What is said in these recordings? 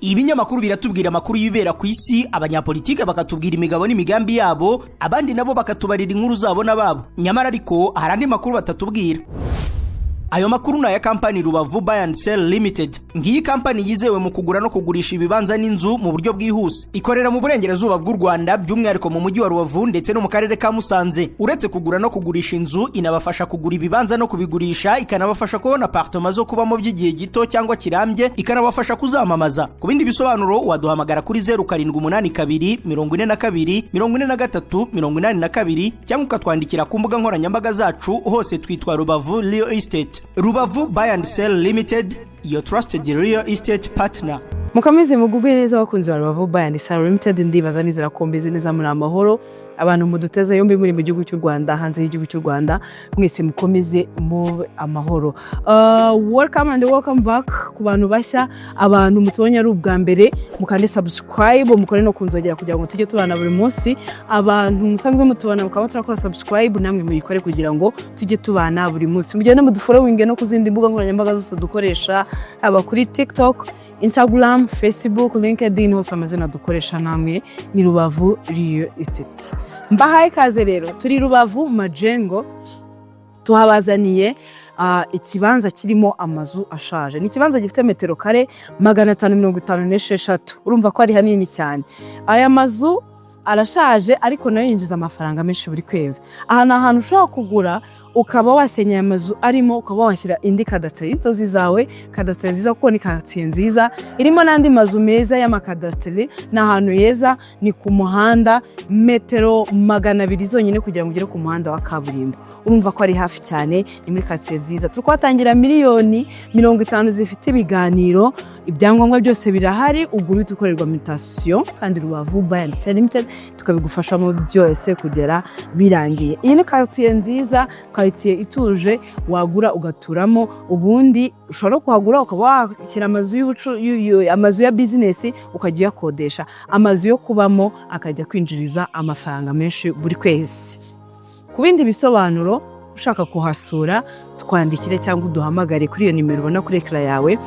Ibinyamakuru biratubwira amakuru y'ibera ku isi, abanyapolitike bakatubwira imigabo n'imigambi yabo, abandi nabo bakatubarira inkuru zabo nababo. Nyamara ariko harandi makuru batatubwira. Ayo makuru na ya kampani Rubavu Buy and Sell Limited. Ngiyi kampani yizewe mu kugura no kugurisha ibibanza n'inzu mu buryo bwihuse. Ikorera mu burengerazuba bw'u Rwanda, by'umwihariko mu mujyi wa Rubavu ndetse no mu karere ka Musanze. Uretse kugura no kugurisha inzu, inabafasha kugura ibibanza no kubigurisha, ikanabafasha kubona apartment zo kubamo by'igihe gito cyangwa kirambye, ikanabafasha kuzamamaza. Ku bindi bisobanuro waduhamagara kuri 0782 42 43 82 cyangwa ukatwandikira ku mbuga nkoranyambaga zacu, hose twitwa Rubavu Real Estate. Rubavu Buy and Sell Limited, your trusted real estate partner. Mukomeze mugubwe neza bakunzi ba Rubavu Buy and Sell Limited, ndibaza nizera ko mbeze neza muri amahoro. Abantu muduteza yombi muri mu gihugu cy'u Rwanda, hanze y'igihugu cy'u Rwanda, mwese mukomeze mu amahoro. Welcome and welcome back ku bantu bashya, abantu mutubonye ari ubwa mbere, mukande subscribe, mukore no kunzogera kugira ngo tujye tubana buri munsi. Abantu musanzwe mutubona mukaba turakora subscribe, namwe muyikore kugira ngo tujye tubana buri munsi. Mugende mudufollowing no kuzindi mbuga nkoranyambaga zose dukoresha, aba kuri TikTok, Instagram, Facebook, LinkedIn, hose amazina dukoresha namwe ni Rubavu Real Estate. Mbahaye kaze rero, turi RUBAVU-MAJENGO, tuhabazaniye ikibanza kirimo amazu ashaje. Ni ikibanza gifite metero kare 556. Urumva ko ari hanini cyane. Aya mazu arashaje ariko nayo yinjiza amafaranga menshi buri kwezi. Aha ni ahantu ushobora kugura ukaba wasenya amazu arimo, ukaba washyira indi kadasiteri inzozi zawe, kadasiteri nziza kuko ni kadasiteri nziza irimo n'andi mazu meza y'amakadasiteri. Ni ahantu heza, ni ku muhanda, metero 200 zonyine kugira ngo ugere ku muhanda wa kaburimbo. Urumva ko ari hafi cyane, ni muri kadasiteri nziza. Turi kwatangira miliyoni 50 zifite ibiganiro, ibyangombwa byose birahari, ugura tukorerwa mutation kandi Rubavu Buy and Sell Limited tukabigufashamo byose kugera birangiye. Iyi ni kadasiteri nziza, kadasiteri ituje, wagura ugaturamo, ubundi ushobora kuhagura ukaba washyira amazu ya business ukajya yakodesha, amazu yo kubamo akajya kwinjiriza amafaranga menshi buri kwezi. Ku bindi bisobanuro ushaka kuhasura, twandikire cyangwa duhamagare kuri iyo nimero ubona kuri ekara yawe.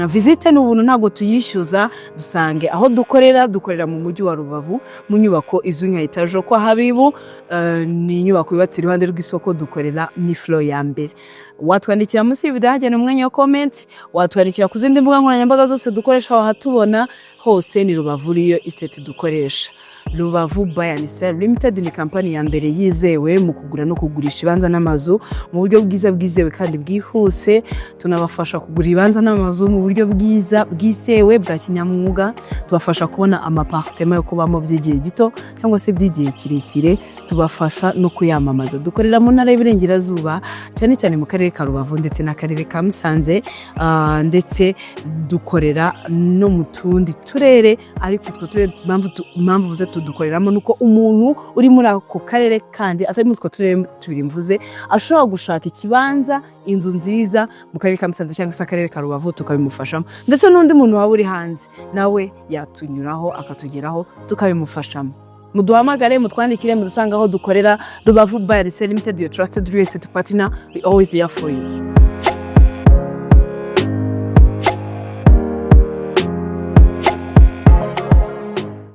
Visite n'ubuntu ntago tuyishyuza, dusange aho dukorera mu mujyi wa Rubavu mu nyubako izwi nka etaje kwa HABIBU. Ni inyubako yubatse iruhande rw'isoko, dukorera ni floor ya mbere. Watwandikira munsi y'ibidahagena umwanya wa comment, watwandikira ku zindi mbuga nkoranyambaga zose dukoresha aho hatubona hose ni Rubavu Real Estate dukoresha. Rubavu Buy and Sell Limited ni kampani ya mbere yizewe mu kugura no kugurisha ibanza n'amazu mu buryo bwiza bwizewe kandi bwihuse. Tunabafasha kugura ibanza n'amazu mu buryo bwiza bwizewe bwa kinyamwuga. Tubafasha kubona amapartement yo kubamo by'igihe gito cyangwa se by'igihe kirekire. Tubafasha no kuyamamaza. Dukorera mu ntara y'Iburengerazuba, cyane cyane mu karere ka Rubavu ndetse n'akarere ka Musanze, ndetse dukorera no mu tundi turere. Ariko utwo turere mpamvu buze tudukoreramo nuko umuntu uri muri ako karere kandi atari mu turere tubiri mvuze ashobora gushaka ikibanza, inzu nziza mu karere ka Musanze cyangwa se akarere ka Rubavu tukabimufashamo, ndetse n'undi muntu waba uri hanze nawe yatunyuraho akatugeraho tukabimufashamo. Muduhamagare, mutwandikire, mudusanga aho dukorera. Rubavu Buy and Sell Limited, your trusted real estate partner. We always here for you.